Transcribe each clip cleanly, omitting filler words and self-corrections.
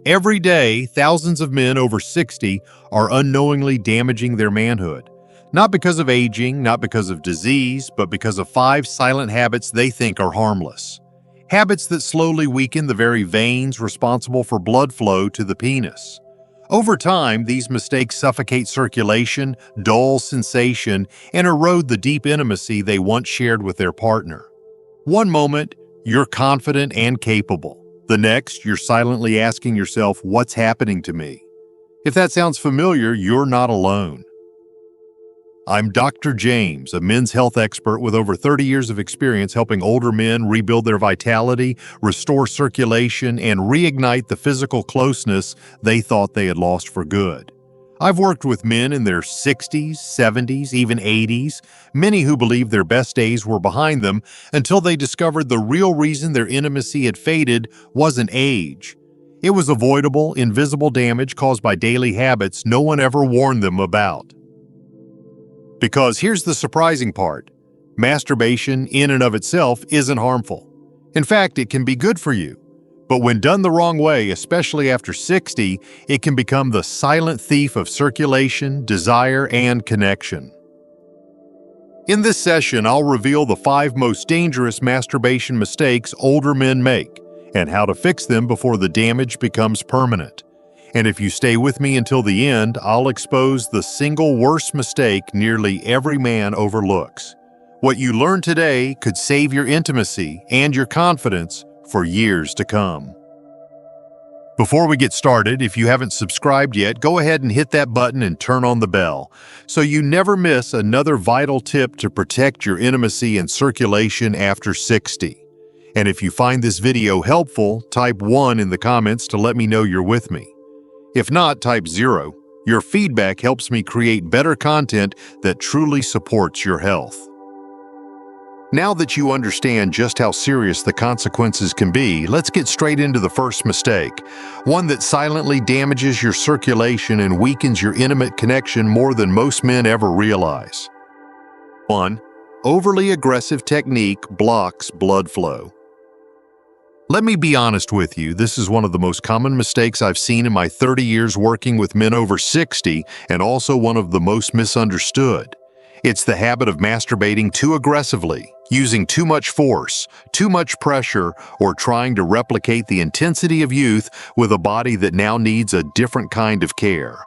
Every day, thousands of men over 60 are unknowingly damaging their manhood. Not because of aging, not because of disease, but because of 5 silent habits they think are harmless. Habits that slowly weaken the very veins responsible for blood flow to the penis. Over time, these mistakes suffocate circulation, dull sensation, and erode the deep intimacy they once shared with their partner. One moment, you're confident and capable. The next, you're silently asking yourself, what's happening to me? If that sounds familiar, you're not alone. I'm Dr. James, a men's health expert with over 30 years of experience helping older men rebuild their vitality, restore circulation, and reignite the physical closeness they thought they had lost for good. I've worked with men in their 60s, 70s, even 80s, many who believed their best days were behind them until they discovered the real reason their intimacy had faded wasn't age. It was avoidable, invisible damage caused by daily habits no one ever warned them about. Because here's the surprising part. Masturbation in and of itself isn't harmful. In fact, it can be good for you. But when done the wrong way, especially after 60, it can become the silent thief of circulation, desire, and connection. In this session, I'll reveal the 5 most dangerous masturbation mistakes older men make and how to fix them before the damage becomes permanent. And if you stay with me until the end, I'll expose the single worst mistake nearly every man overlooks. What you learn today could save your intimacy and your confidence for years to come. Before we get started, if you haven't subscribed yet, go ahead and hit that button and turn on the bell so you never miss another vital tip to protect your intimacy and circulation after 60. And if you find this video helpful, type 1 in the comments to let me know you're with me. If not, type 0. Your feedback helps me create better content that truly supports your health. Now that you understand just how serious the consequences can be, let's get straight into the first mistake, one that silently damages your circulation and weakens your intimate connection more than most men ever realize. 1. Overly aggressive technique blocks blood flow. Let me be honest with you, this is one of the most common mistakes I've seen in my 30 years working with men over 60, and also one of the most misunderstood. It's the habit of masturbating too aggressively, using too much force, too much pressure, or trying to replicate the intensity of youth with a body that now needs a different kind of care.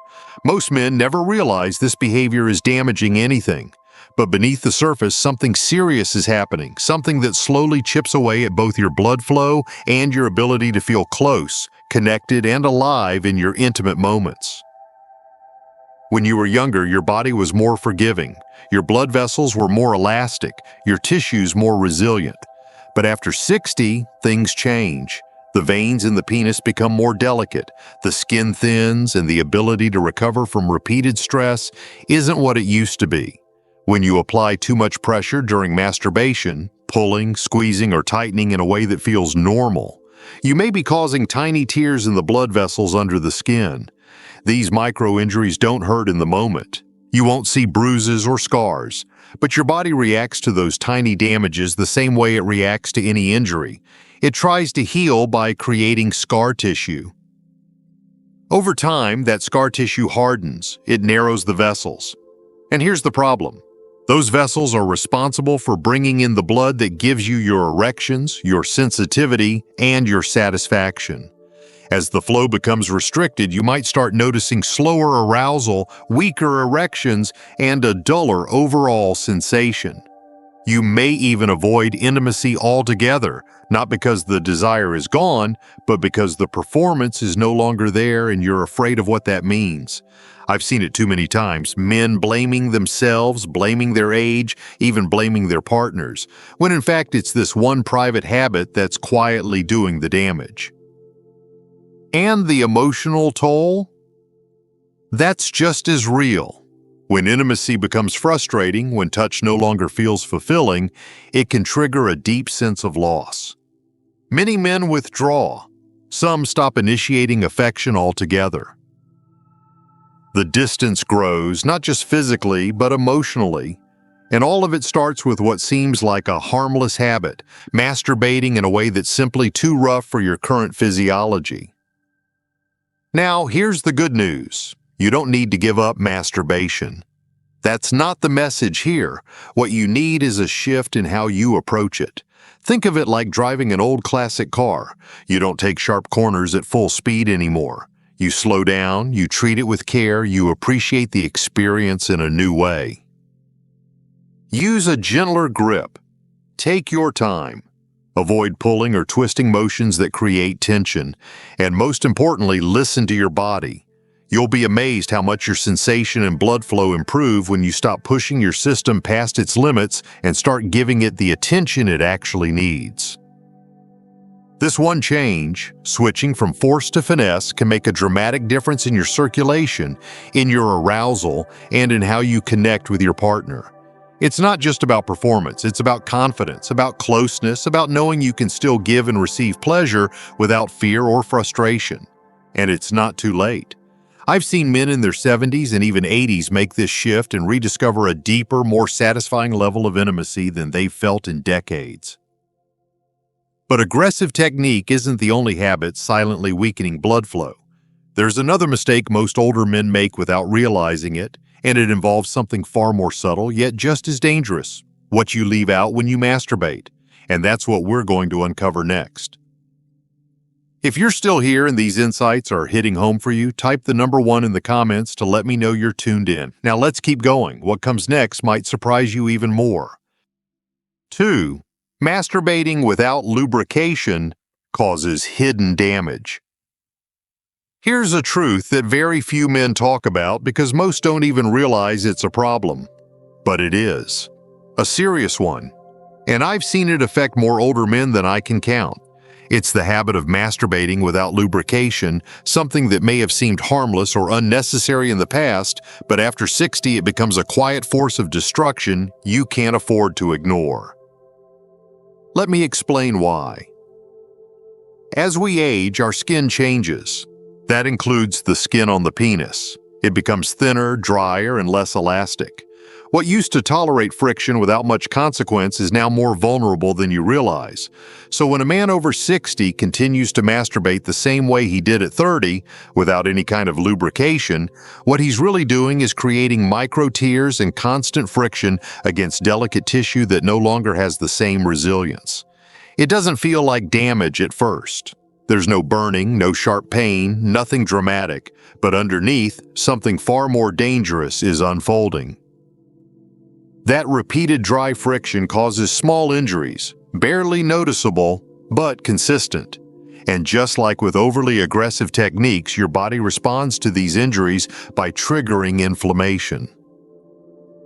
Most men never realize this behavior is damaging anything. But beneath the surface, something serious is happening, something that slowly chips away at both your blood flow and your ability to feel close, connected, and alive in your intimate moments. When you were younger, your body was more forgiving, your blood vessels were more elastic, your tissues more resilient. But after 60, things change. The veins in the penis become more delicate, the skin thins, and the ability to recover from repeated stress isn't what it used to be. When you apply too much pressure during masturbation, pulling, squeezing, or tightening in a way that feels normal, you may be causing tiny tears in the blood vessels under the skin. These micro-injuries don't hurt in the moment. You won't see bruises or scars, but your body reacts to those tiny damages the same way it reacts to any injury. It tries to heal by creating scar tissue. Over time, that scar tissue hardens, it narrows the vessels. And here's the problem. Those vessels are responsible for bringing in the blood that gives you your erections, your sensitivity, and your satisfaction. As the flow becomes restricted, you might start noticing slower arousal, weaker erections, and a duller overall sensation. You may even avoid intimacy altogether, not because the desire is gone, but because the performance is no longer there and you're afraid of what that means. I've seen it too many times, men blaming themselves, blaming their age, even blaming their partners, when in fact it's this one private habit that's quietly doing the damage. And the emotional toll? That's just as real. When intimacy becomes frustrating, when touch no longer feels fulfilling, it can trigger a deep sense of loss. Many men withdraw. Some stop initiating affection altogether. The distance grows, not just physically, but emotionally. And all of it starts with what seems like a harmless habit, masturbating in a way that's simply too rough for your current physiology. Now, here's the good news. You don't need to give up masturbation. That's not the message here. What you need is a shift in how you approach it. Think of it like driving an old classic car. You don't take sharp corners at full speed anymore. You slow down, you treat it with care, you appreciate the experience in a new way. Use a gentler grip. Take your time. Avoid pulling or twisting motions that create tension. And most importantly, listen to your body. You'll be amazed how much your sensation and blood flow improve when you stop pushing your system past its limits and start giving it the attention it actually needs. This one change, switching from force to finesse, can make a dramatic difference in your circulation, in your arousal, and in how you connect with your partner. It's not just about performance, it's about confidence, about closeness, about knowing you can still give and receive pleasure without fear or frustration. And it's not too late. I've seen men in their 70s and even 80s make this shift and rediscover a deeper, more satisfying level of intimacy than they've felt in decades. But aggressive technique isn't the only habit silently weakening blood flow. There's another mistake most older men make without realizing it, and it involves something far more subtle, yet just as dangerous: what you leave out when you masturbate. And that's what we're going to uncover next. If you're still here and these insights are hitting home for you, type the number 1 in the comments to let me know you're tuned in. Now let's keep going. What comes next might surprise you even more. 2. Masturbating without lubrication causes hidden damage. Here's a truth that very few men talk about because most don't even realize it's a problem. But it is. A serious one. And I've seen it affect more older men than I can count. It's the habit of masturbating without lubrication, something that may have seemed harmless or unnecessary in the past, but after 60 it becomes a quiet force of destruction you can't afford to ignore. Let me explain why. As we age, our skin changes. That includes the skin on the penis. It becomes thinner, drier, and less elastic. What used to tolerate friction without much consequence is now more vulnerable than you realize. So when a man over 60 continues to masturbate the same way he did at 30, without any kind of lubrication, what he's really doing is creating micro tears and constant friction against delicate tissue that no longer has the same resilience. It doesn't feel like damage at first. There's no burning, no sharp pain, nothing dramatic, but underneath, something far more dangerous is unfolding. That repeated dry friction causes small injuries, barely noticeable, but consistent. And just like with overly aggressive techniques, your body responds to these injuries by triggering inflammation.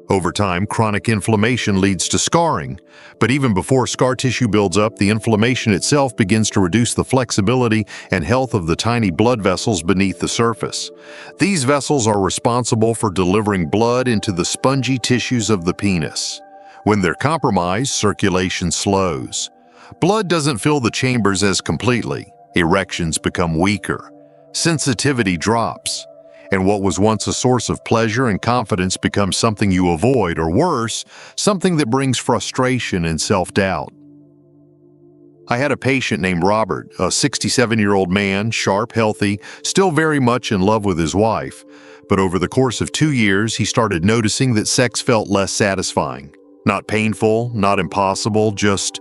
Over time, chronic inflammation leads to scarring, but even before scar tissue builds up, the inflammation itself begins to reduce the flexibility and health of the tiny blood vessels beneath the surface. These vessels are responsible for delivering blood into the spongy tissues of the penis. When they're compromised, circulation slows. Blood doesn't fill the chambers as completely. Erections become weaker. Sensitivity drops. And what was once a source of pleasure and confidence becomes something you avoid, or worse, something that brings frustration and self-doubt. I had a patient named Robert, a 67-year-old man, sharp, healthy, still very much in love with his wife. But over the course of 2 years, he started noticing that sex felt less satisfying. Not painful, not impossible, just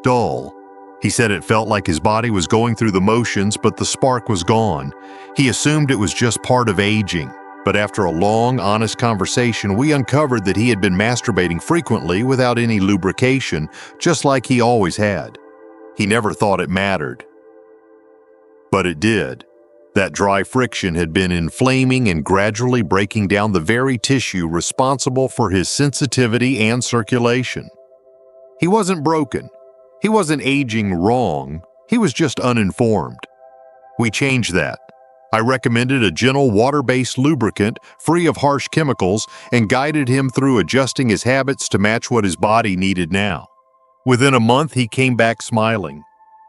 dull. He said it felt like his body was going through the motions, but the spark was gone. He assumed it was just part of aging. But after a long, honest conversation, we uncovered that he had been masturbating frequently without any lubrication, just like he always had. He never thought it mattered. But it did. That dry friction had been inflaming and gradually breaking down the very tissue responsible for his sensitivity and circulation. He wasn't broken. He wasn't aging wrong, he was just uninformed. We changed that. I recommended a gentle water-based lubricant free of harsh chemicals and guided him through adjusting his habits to match what his body needed now. Within a month, he came back smiling.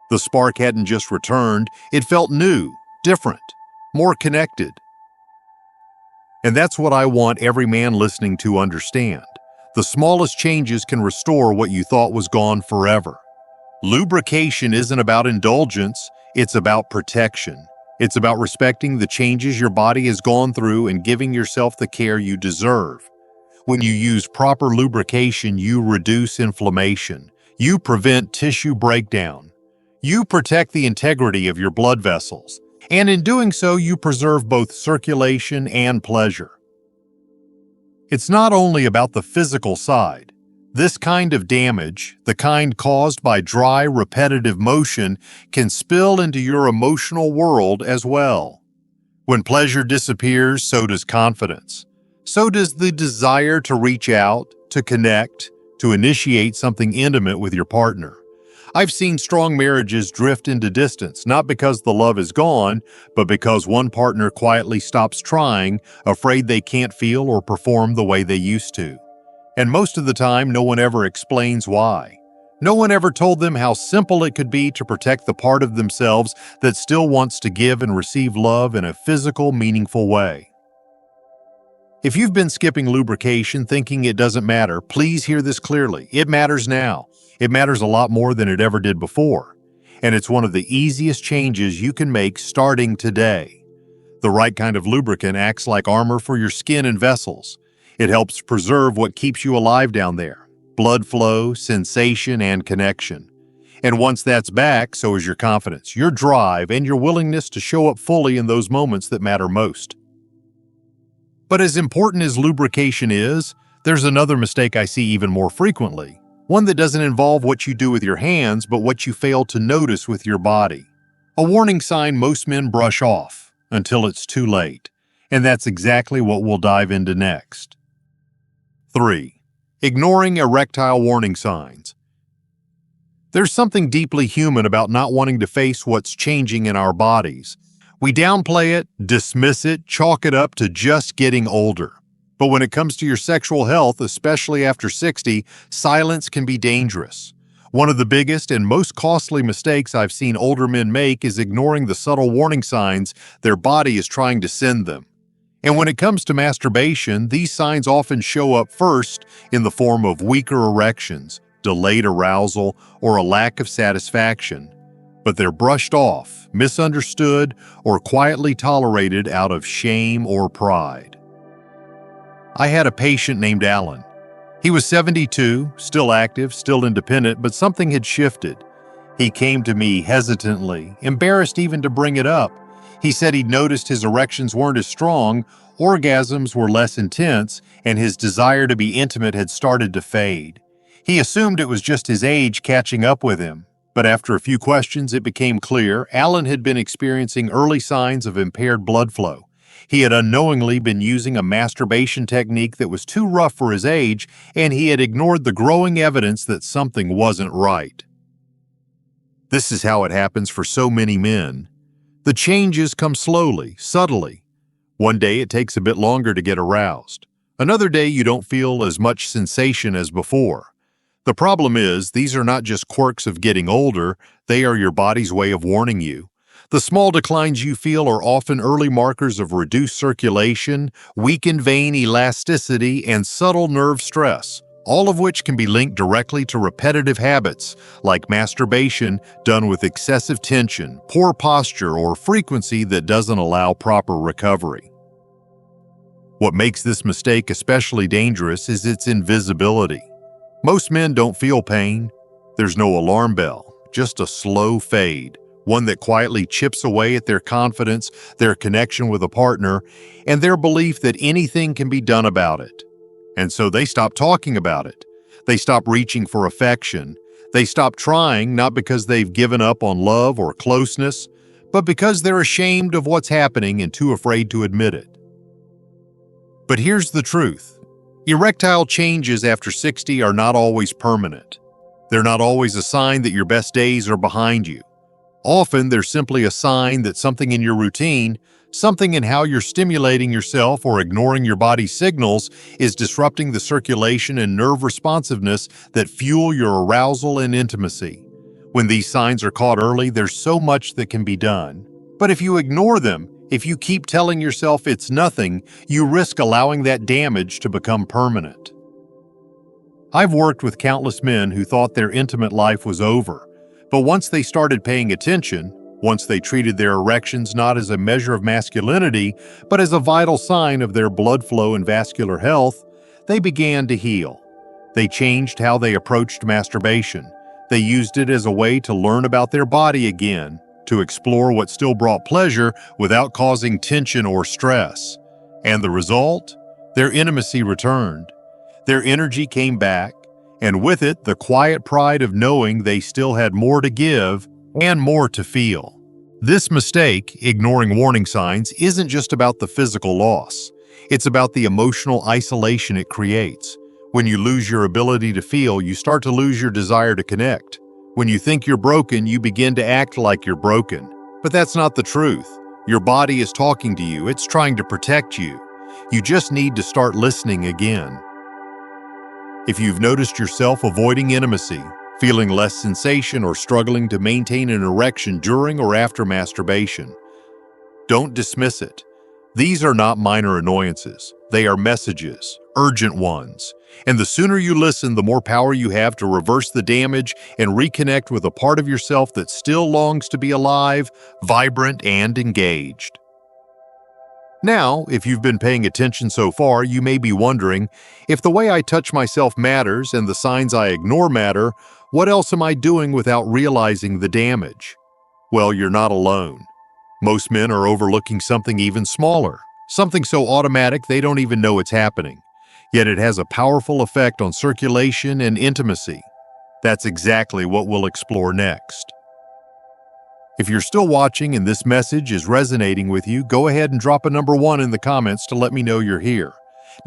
The spark hadn't just returned, it felt new, different, more connected. And that's what I want every man listening to understand. The smallest changes can restore what you thought was gone forever. Lubrication isn't about indulgence, it's about protection. It's about respecting the changes your body has gone through and giving yourself the care you deserve. When you use proper lubrication, you reduce inflammation. You prevent tissue breakdown. You protect the integrity of your blood vessels. And in doing so, you preserve both circulation and pleasure. It's not only about the physical side. This kind of damage, the kind caused by dry, repetitive motion, can spill into your emotional world as well. When pleasure disappears, so does confidence. So does the desire to reach out, to connect, to initiate something intimate with your partner. I've seen strong marriages drift into distance, not because the love is gone, but because one partner quietly stops trying, afraid they can't feel or perform the way they used to. And most of the time, no one ever explains why. No one ever told them how simple it could be to protect the part of themselves that still wants to give and receive love in a physical, meaningful way. If you've been skipping lubrication thinking it doesn't matter, please hear this clearly. It matters now. It matters a lot more than it ever did before. And it's one of the easiest changes you can make starting today. The right kind of lubricant acts like armor for your skin and vessels. It helps preserve what keeps you alive down there: blood flow, sensation, and connection. And once that's back, so is your confidence, your drive, and your willingness to show up fully in those moments that matter most. But as important as lubrication is, there's another mistake I see even more frequently. One that doesn't involve what you do with your hands, but what you fail to notice with your body. A warning sign most men brush off until it's too late. And that's exactly what we'll dive into next. 3. Ignoring erectile warning signs. There's something deeply human about not wanting to face what's changing in our bodies. We downplay it, dismiss it, chalk it up to just getting older. But when it comes to your sexual health, especially after 60, silence can be dangerous. One of the biggest and most costly mistakes I've seen older men make is ignoring the subtle warning signs their body is trying to send them. And when it comes to masturbation, these signs often show up first in the form of weaker erections, delayed arousal, or a lack of satisfaction. But they're brushed off, misunderstood, or quietly tolerated out of shame or pride. I had a patient named Alan. He was 72, still active, still independent, but something had shifted. He came to me hesitantly, embarrassed even to bring it up. He said he'd noticed his erections weren't as strong, orgasms were less intense, and his desire to be intimate had started to fade. He assumed it was just his age catching up with him. But after a few questions, it became clear Alan had been experiencing early signs of impaired blood flow. He had unknowingly been using a masturbation technique that was too rough for his age, and he had ignored the growing evidence that something wasn't right. This is how it happens for so many men. The changes come slowly, subtly. One day it takes a bit longer to get aroused. Another day you don't feel as much sensation as before. The problem is, these are not just quirks of getting older, they are your body's way of warning you. The small declines you feel are often early markers of reduced circulation, weakened vein elasticity, and subtle nerve stress, all of which can be linked directly to repetitive habits like masturbation done with excessive tension, poor posture, or frequency that doesn't allow proper recovery. What makes this mistake especially dangerous is its invisibility. Most men don't feel pain. There's no alarm bell, just a slow fade, one that quietly chips away at their confidence, their connection with a partner, and their belief that anything can be done about it. And so they stop talking about it. They stop reaching for affection. They stop trying, not because they've given up on love or closeness, but because they're ashamed of what's happening and too afraid to admit it. But here's the truth. Erectile changes after 60 are not always permanent. They're not always a sign that your best days are behind you. Often, they're simply a sign that something in your routine, something in how you're stimulating yourself or ignoring your body's signals, is disrupting the circulation and nerve responsiveness that fuel your arousal and intimacy. When these signs are caught early, there's so much that can be done. But if you ignore them, if you keep telling yourself it's nothing, you risk allowing that damage to become permanent. I've worked with countless men who thought their intimate life was over, but once they started paying attention, Once they treated their erections not as a measure of masculinity, but as a vital sign of their blood flow and vascular health, they began to heal. They changed how they approached masturbation. They used it as a way to learn about their body again, to explore what still brought pleasure without causing tension or stress. And the result? Their intimacy returned. Their energy came back, and with it, the quiet pride of knowing they still had more to give and more to feel. This mistake, ignoring warning signs, isn't just about the physical loss. It's about the emotional isolation it creates. When you lose your ability to feel, you start to lose your desire to connect. When you think you're broken, you begin to act like you're broken. But that's not the truth. Your body is talking to you. It's trying to protect you. You just need to start listening again. If you've noticed yourself avoiding intimacy, feeling less sensation, or struggling to maintain an erection during or after masturbation, don't dismiss it. These are not minor annoyances. They are messages, urgent ones. And the sooner you listen, the more power you have to reverse the damage and reconnect with a part of yourself that still longs to be alive, vibrant, and engaged. Now, if you've been paying attention so far, you may be wondering, if the way I touch myself matters and the signs I ignore matter, what else am I doing without realizing the damage? Well, you're not alone. Most men are overlooking something even smaller, something so automatic they don't even know it's happening. Yet it has a powerful effect on circulation and intimacy. That's exactly what we'll explore next. If you're still watching and this message is resonating with you, go ahead and drop a number 1 in the comments to let me know you're here.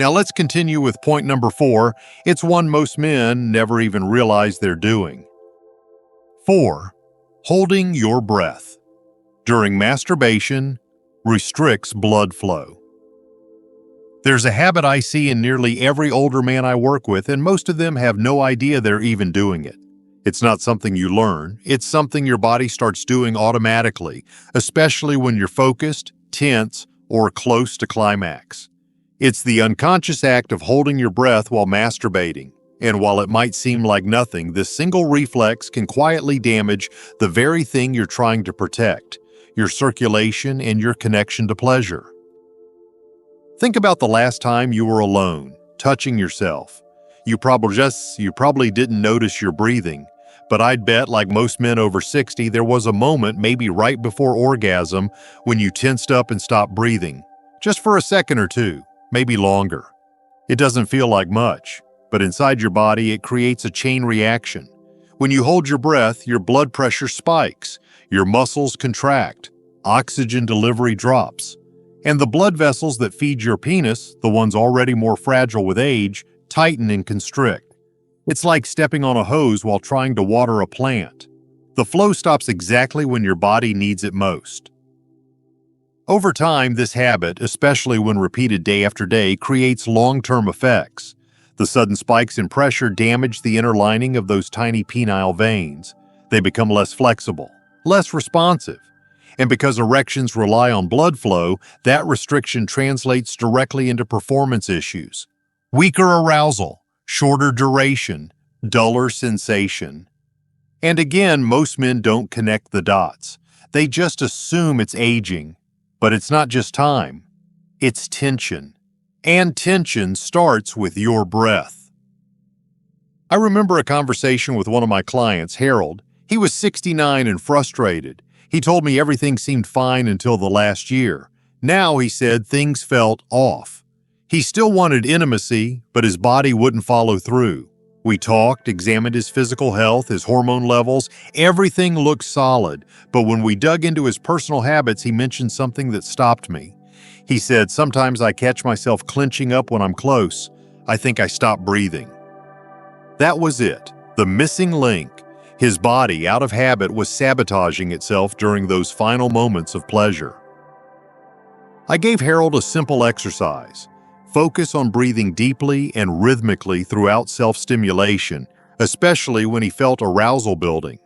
Now let's continue with point number 4. It's one most men never even realize they're doing. 4. Holding your breath. During masturbation, restricts blood flow. There's a habit I see in nearly every older man I work with, and most of them have no idea they're even doing it. It's not something you learn, it's something your body starts doing automatically, especially when you're focused, tense, or close to climax. It's the unconscious act of holding your breath while masturbating, and while it might seem like nothing, this single reflex can quietly damage the very thing you're trying to protect, your circulation and your connection to pleasure. Think about the last time you were alone, touching yourself. You probably didn't notice your breathing, but I'd bet, like most men over 60, there was a moment, maybe right before orgasm, when you tensed up and stopped breathing, just for a second or two, maybe longer. It doesn't feel like much, but inside your body it creates a chain reaction. When you hold your breath, your blood pressure spikes, your muscles contract, oxygen delivery drops, and the blood vessels that feed your penis, the ones already more fragile with age, tighten and constrict. It's like stepping on a hose while trying to water a plant. The flow stops exactly when your body needs it most. Over time, this habit, especially when repeated day after day, creates long-term effects. The sudden spikes in pressure damage the inner lining of those tiny penile veins. They become less flexible, less responsive. And because erections rely on blood flow, that restriction translates directly into performance issues. Weaker arousal, shorter duration, duller sensation. And again, most men don't connect the dots. They just assume it's aging. But it's not just time, it's tension. And tension starts with your breath. I remember a conversation with one of my clients, Harold. He was 69 and frustrated. He told me everything seemed fine until the last year. Now, he said, things felt off. He still wanted intimacy, but his body wouldn't follow through. We talked, examined his physical health, his hormone levels. Everything looked solid, but when we dug into his personal habits, he mentioned something that stopped me. He said, "Sometimes I catch myself clenching up when I'm close. I think I stopped breathing." That was it, the missing link. His body, out of habit, was sabotaging itself during those final moments of pleasure. I gave Harold a simple exercise. Focus on breathing deeply and rhythmically throughout self-stimulation, especially when he felt arousal building.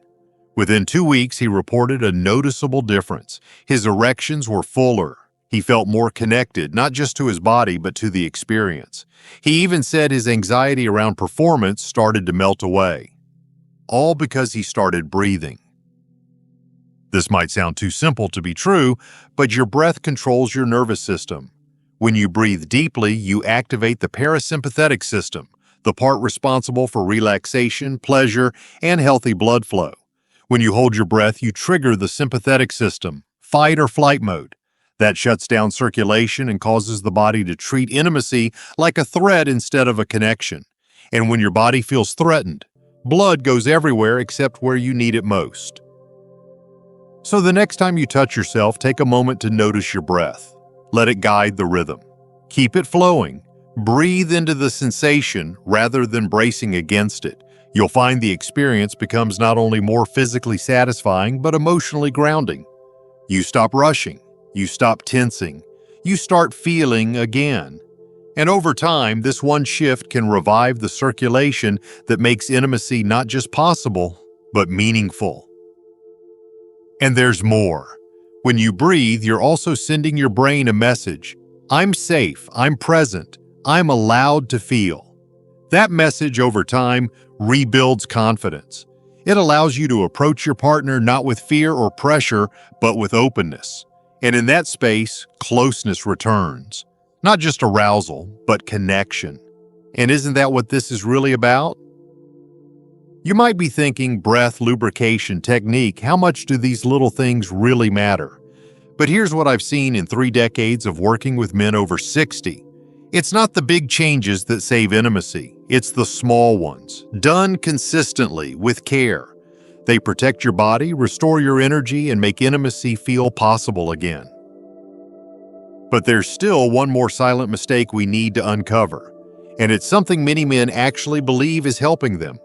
Within 2 weeks, he reported a noticeable difference. His erections were fuller. He felt more connected, not just to his body, but to the experience. He even said his anxiety around performance started to melt away. All because he started breathing. This might sound too simple to be true, but your breath controls your nervous system. When you breathe deeply, you activate the parasympathetic system, the part responsible for relaxation, pleasure, and healthy blood flow. When you hold your breath, you trigger the sympathetic system, fight or flight mode. That shuts down circulation and causes the body to treat intimacy like a threat instead of a connection. And when your body feels threatened, blood goes everywhere except where you need it most. So the next time you touch yourself, take a moment to notice your breath. Let it guide the rhythm. Keep it flowing. Breathe into the sensation rather than bracing against it. You'll find the experience becomes not only more physically satisfying, but emotionally grounding. You stop rushing. You stop tensing. You start feeling again. And over time, this one shift can revive the circulation that makes intimacy not just possible, but meaningful. And there's more. When you breathe, you're also sending your brain a message. I'm safe, I'm present, I'm allowed to feel. That message over time rebuilds confidence. It allows you to approach your partner not with fear or pressure, but with openness. And in that space, closeness returns. Not just arousal, but connection. And isn't that what this is really about? You might be thinking, breath, lubrication, technique, how much do these little things really matter? But here's what I've seen in 3 decades of working with men over 60. It's not the big changes that save intimacy. It's the small ones, done consistently with care. They protect your body, restore your energy, and make intimacy feel possible again. But there's still one more silent mistake we need to uncover, and it's something many men actually believe is helping them.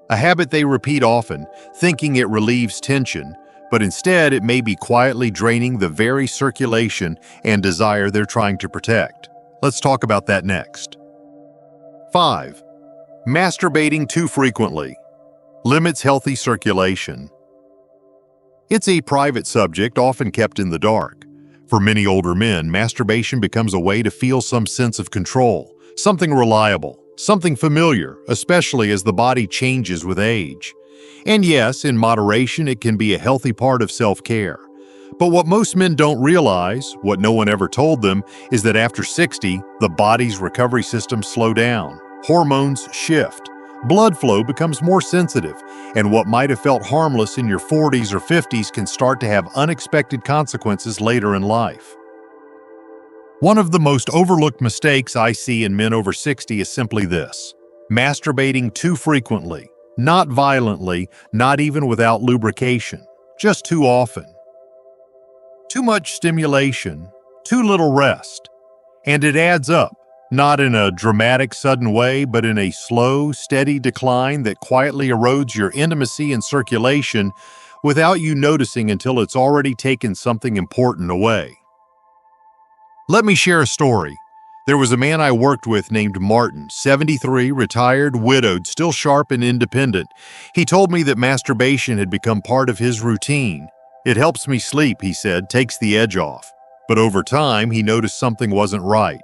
A habit they repeat often, thinking it relieves tension, but instead it may be quietly draining the very circulation and desire they're trying to protect. Let's talk about that next. 5. Masturbating too frequently. Limits healthy circulation. It's a private subject often kept in the dark. For many older men, masturbation becomes a way to feel some sense of control, something reliable, something familiar, especially as the body changes with age. And yes, in moderation, it can be a healthy part of self-care. But what most men don't realize, what no one ever told them, is that after 60, the body's recovery systems slow down, hormones shift, blood flow becomes more sensitive, and what might have felt harmless in your 40s or 50s can start to have unexpected consequences later in life. One of the most overlooked mistakes I see in men over 60 is simply this: masturbating too frequently, not violently, not even without lubrication, just too often. Too much stimulation, too little rest, and it adds up, not in a dramatic, sudden way, but in a slow, steady decline that quietly erodes your intimacy and circulation without you noticing until it's already taken something important away. Let me share a story. There was a man I worked with named Martin, 73, retired, widowed, still sharp and independent. He told me that masturbation had become part of his routine. It helps me sleep, he said, takes the edge off. But over time, he noticed something wasn't right.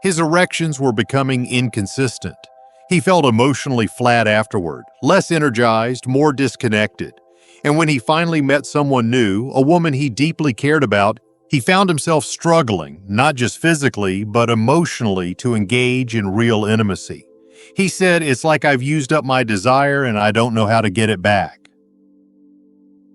His erections were becoming inconsistent. He felt emotionally flat afterward, less energized, more disconnected. And when he finally met someone new, a woman he deeply cared about, he found himself struggling, not just physically, but emotionally, to engage in real intimacy. He said, "It's like I've used up my desire and I don't know how to get it back."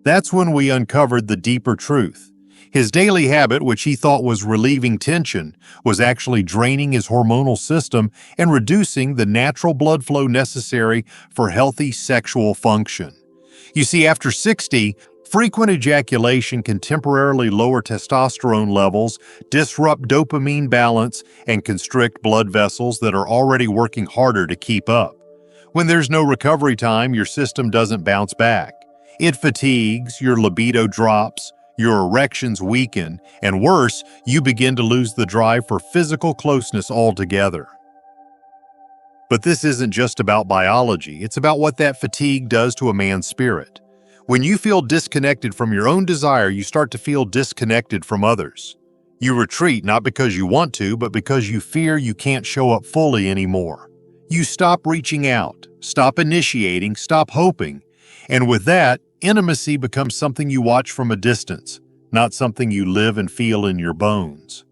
That's when we uncovered the deeper truth. His daily habit, which he thought was relieving tension, was actually draining his hormonal system and reducing the natural blood flow necessary for healthy sexual function. You see, after 60, frequent ejaculation can temporarily lower testosterone levels, disrupt dopamine balance, and constrict blood vessels that are already working harder to keep up. When there's no recovery time, your system doesn't bounce back. It fatigues, your libido drops, your erections weaken, and worse, you begin to lose the drive for physical closeness altogether. But this isn't just about biology, it's about what that fatigue does to a man's spirit. When you feel disconnected from your own desire, you start to feel disconnected from others. You retreat not because you want to, but because you fear you can't show up fully anymore. You stop reaching out, stop initiating, stop hoping, and with that, Intimacy becomes something you watch from a distance, not something you live and feel in your bones.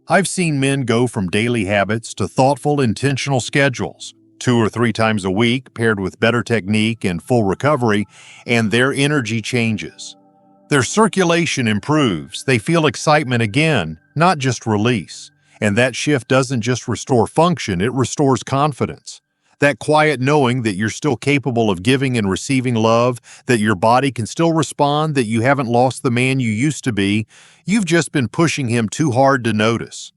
I've seen men go from daily habits to thoughtful, intentional schedules, 2 or 3 times a week, paired with better technique and full recovery, and their energy changes. Their circulation improves, they feel excitement again, not just release. And that shift doesn't just restore function, it restores confidence. That quiet knowing that you're still capable of giving and receiving love, that your body can still respond, that you haven't lost the man you used to be, you've just been pushing him too hard to notice.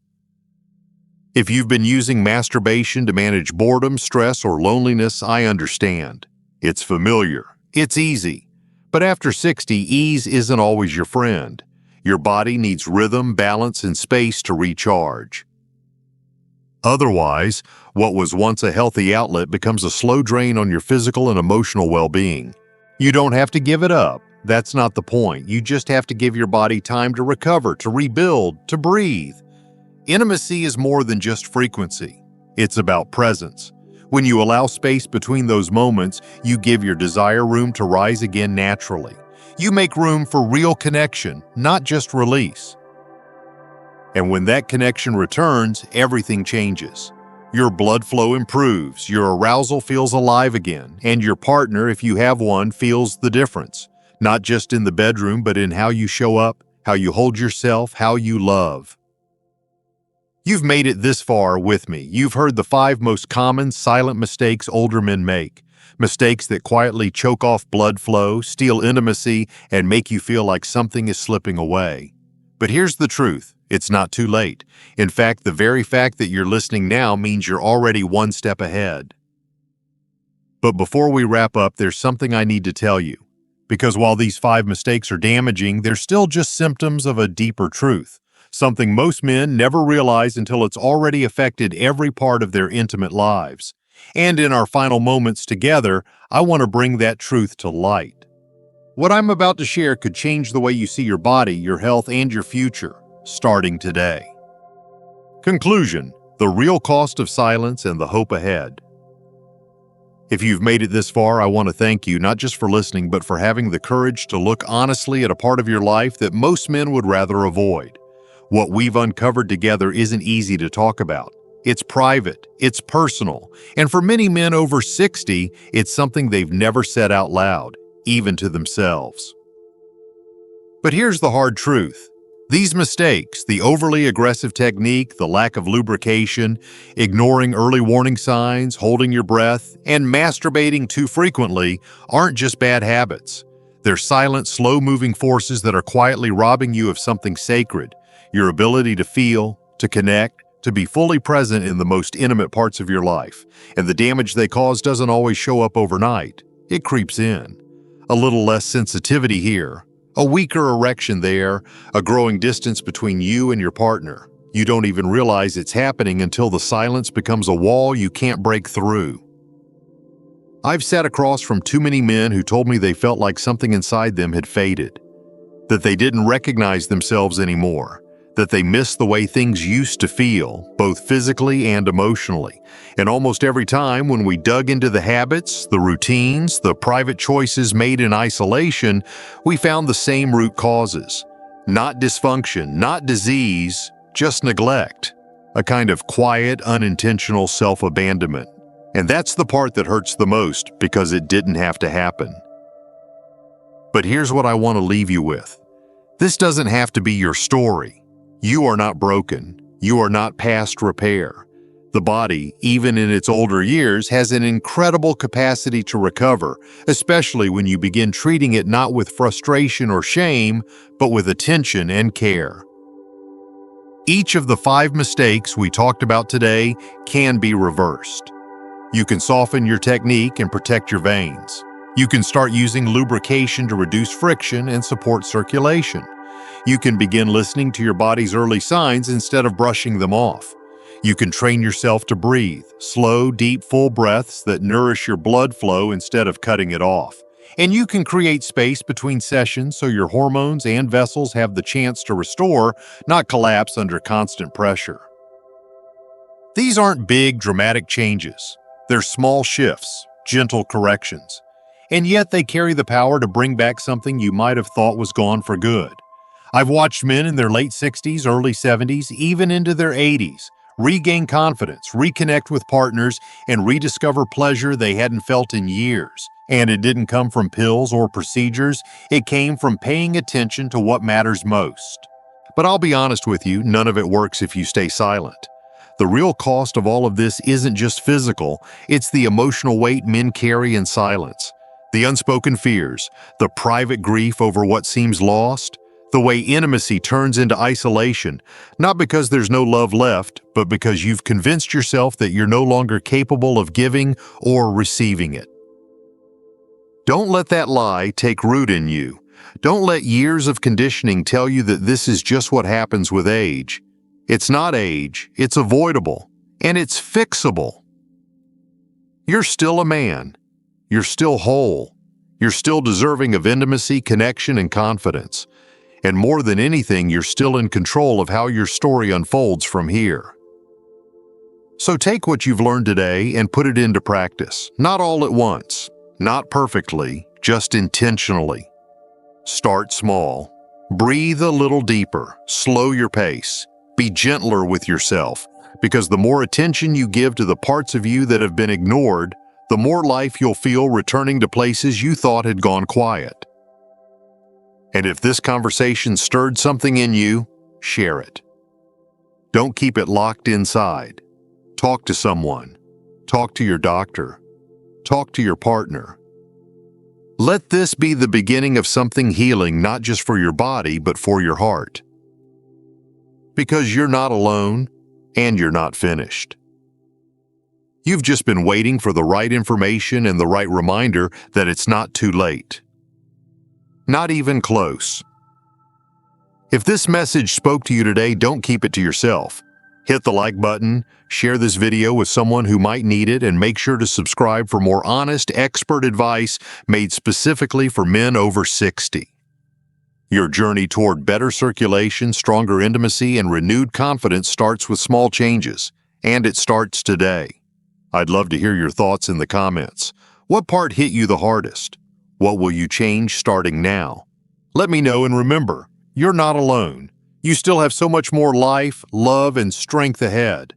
If you've been using masturbation to manage boredom, stress, or loneliness, I understand. It's familiar. It's easy. But after 60, ease isn't always your friend. Your body needs rhythm, balance, and space to recharge. Otherwise, what was once a healthy outlet becomes a slow drain on your physical and emotional well-being. You don't have to give it up. That's not the point. You just have to give your body time to recover, to rebuild, to breathe. Intimacy is more than just frequency. It's about presence. When you allow space between those moments, you give your desire room to rise again naturally. You make room for real connection, not just release. And when that connection returns, everything changes. Your blood flow improves, your arousal feels alive again, and your partner, if you have one, feels the difference. Not just in the bedroom, but in how you show up, how you hold yourself, how you love. You've made it this far with me. You've heard the 5 most common silent mistakes older men make. Mistakes that quietly choke off blood flow, steal intimacy, and make you feel like something is slipping away. But here's the truth. It's not too late. In fact, the very fact that you're listening now means you're already one step ahead. But before we wrap up, there's something I need to tell you. Because while these 5 mistakes are damaging, they're still just symptoms of a deeper truth. Something most men never realize until it's already affected every part of their intimate lives. And in our final moments together, I want to bring that truth to light. What I'm about to share could change the way you see your body, your health, and your future, starting today. Conclusion: the real cost of silence and the hope ahead. If you've made it this far, I want to thank you not just for listening, but for having the courage to look honestly at a part of your life that most men would rather avoid. What we've uncovered together isn't easy to talk about. It's private, it's personal, and for many men over 60, it's something they've never said out loud, even to themselves. But here's the hard truth. These mistakes, the overly aggressive technique, the lack of lubrication, ignoring early warning signs, holding your breath, and masturbating too frequently, aren't just bad habits. They're silent, slow-moving forces that are quietly robbing you of something sacred: your ability to feel, to connect, to be fully present in the most intimate parts of your life. And the damage they cause doesn't always show up overnight. It creeps in. A little less sensitivity here, a weaker erection there, a growing distance between you and your partner. You don't even realize it's happening until the silence becomes a wall you can't break through. I've sat across from too many men who told me they felt like something inside them had faded, that they didn't recognize themselves anymore, that they missed the way things used to feel, both physically and emotionally. And almost every time when we dug into the habits, the routines, the private choices made in isolation, we found the same root causes. Not dysfunction, not disease, just neglect. A kind of quiet, unintentional self-abandonment. And that's the part that hurts the most, because it didn't have to happen. But here's what I want to leave you with. This doesn't have to be your story. You are not broken. You are not past repair. The body, even in its older years, has an incredible capacity to recover, especially when you begin treating it not with frustration or shame, but with attention and care. Each of the 5 mistakes we talked about today can be reversed. You can soften your technique and protect your veins. You can start using lubrication to reduce friction and support circulation. You can begin listening to your body's early signs instead of brushing them off. You can train yourself to breathe, slow, deep, full breaths that nourish your blood flow instead of cutting it off. And you can create space between sessions so your hormones and vessels have the chance to restore, not collapse under constant pressure. These aren't big, dramatic changes. They're small shifts, gentle corrections. and yet they carry the power to bring back something you might have thought was gone for good. I've watched men in their late 60s, early 70s, even into their 80s, regain confidence, reconnect with partners, and rediscover pleasure they hadn't felt in years. And it didn't come from pills or procedures, it came from paying attention to what matters most. But I'll be honest with you, none of it works if you stay silent. The real cost of all of this isn't just physical, it's the emotional weight men carry in silence. The unspoken fears, the private grief over what seems lost, the way intimacy turns into isolation, not because there's no love left, but because you've convinced yourself that you're no longer capable of giving or receiving it. Don't let that lie take root in you. Don't let years of conditioning tell you that this is just what happens with age. It's not age, it's avoidable, and it's fixable. You're still a man. You're still whole. You're still deserving of intimacy, connection, and confidence. And more than anything, you're still in control of how your story unfolds from here. So take what you've learned today and put it into practice. Not all at once, not perfectly, just intentionally. Start small. Breathe a little deeper. Slow your pace. Be gentler with yourself, because the more attention you give to the parts of you that have been ignored, the more life you'll feel returning to places you thought had gone quiet. And if this conversation stirred something in you, share it. Don't keep it locked inside. Talk to someone. Talk to your doctor. Talk to your partner. Let this be the beginning of something healing, not just for your body, but for your heart. Because you're not alone, and you're not finished. You've just been waiting for the right information and the right reminder that it's not too late. Not even close. If this message spoke to you today, don't keep it to yourself. Hit the like button, share this video with someone who might need it, and make sure to subscribe for more honest, expert advice made specifically for men over 60. Your journey toward better circulation, stronger intimacy, and renewed confidence starts with small changes, and it starts today. I'd love to hear your thoughts in the comments. What part hit you the hardest? What will you change starting now? Let me know, and remember, you're not alone. You still have so much more life, love, and strength ahead.